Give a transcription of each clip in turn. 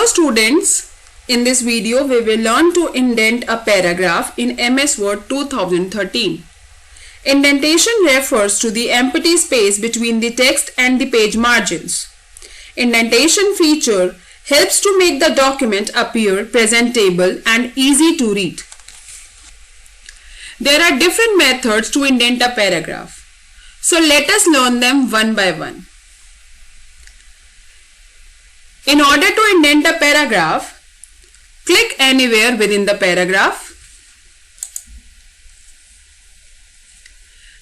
students, in this video we will learn to indent a paragraph in MS Word 2013. Indentation refers to the empty space between the text and the page margins. Indentation feature helps to make the document appear presentable and easy to read. There are different methods to indent a paragraph. So let us learn them one by one. In order to indent a paragraph, click anywhere within the paragraph.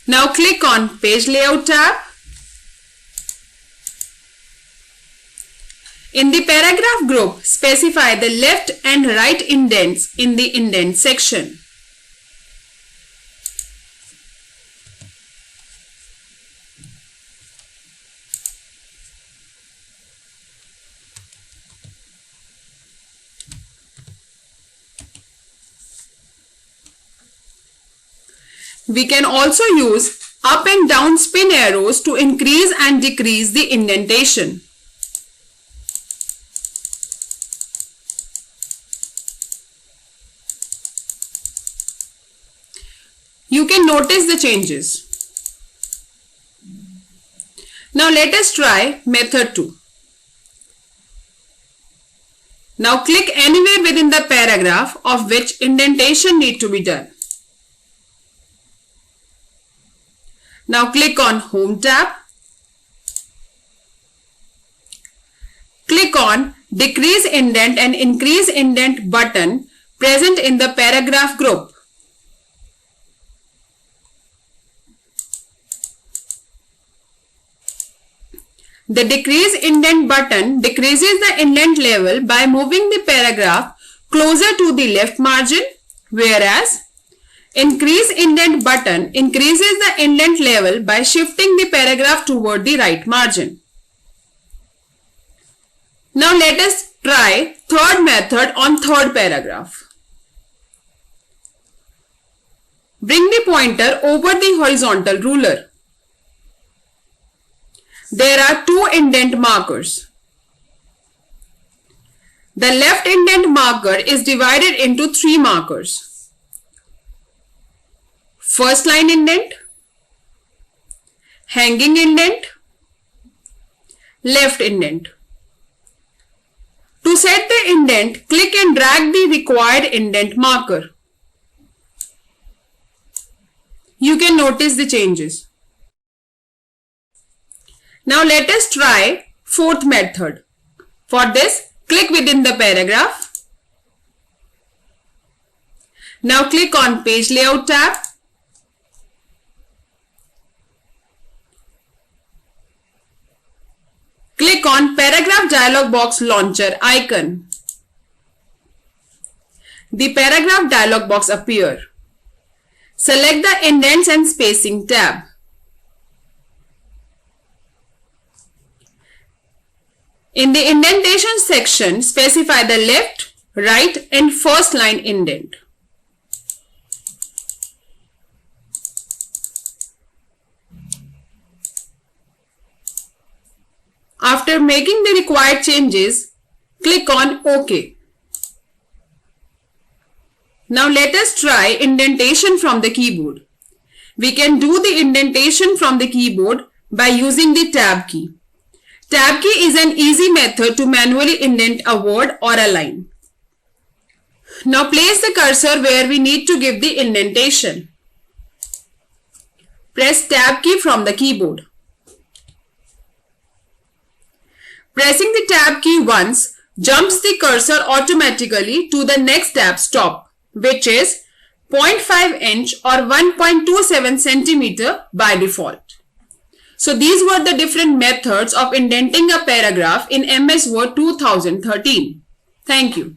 Now click on Page Layout tab. In the paragraph group, specify the left and right indents in the indent section. We can also use up and down spin arrows to increase and decrease the indentation. You can notice the changes. Now let us try method 2. Now click anywhere within the paragraph of which indentation need to be done. Now click on Home tab. Click on Decrease Indent and Increase Indent button present in the paragraph group. The Decrease Indent button decreases the indent level by moving the paragraph closer to the left margin, whereas Increase Indent button increases the indent level by shifting the paragraph toward the right margin. Now let us try third method on third paragraph. Bring the pointer over the horizontal ruler. There are two indent markers. The left indent marker is divided into three markers. First line indent, hanging indent, left indent. To set the indent, click and drag the required indent marker. You can notice the changes. Now let us try fourth method. For this, click within the paragraph. Now click on Page Layout tab. Click on Paragraph dialog box launcher icon. The paragraph dialog box appears. Select the Indents and Spacing tab. In the indentation section, specify the left, right and first line indent. After making the required changes, click on OK. Now let us try indentation from the keyboard. We can do the indentation from the keyboard by using the Tab key. Tab key is an easy method to manually indent a word or a line. Now place the cursor where we need to give the indentation. Press Tab key from the keyboard. Pressing the Tab key once jumps the cursor automatically to the next tab stop, which is 0.5 inch or 1.27 centimeter by default. So these were the different methods of indenting a paragraph in MS Word 2013. Thank you.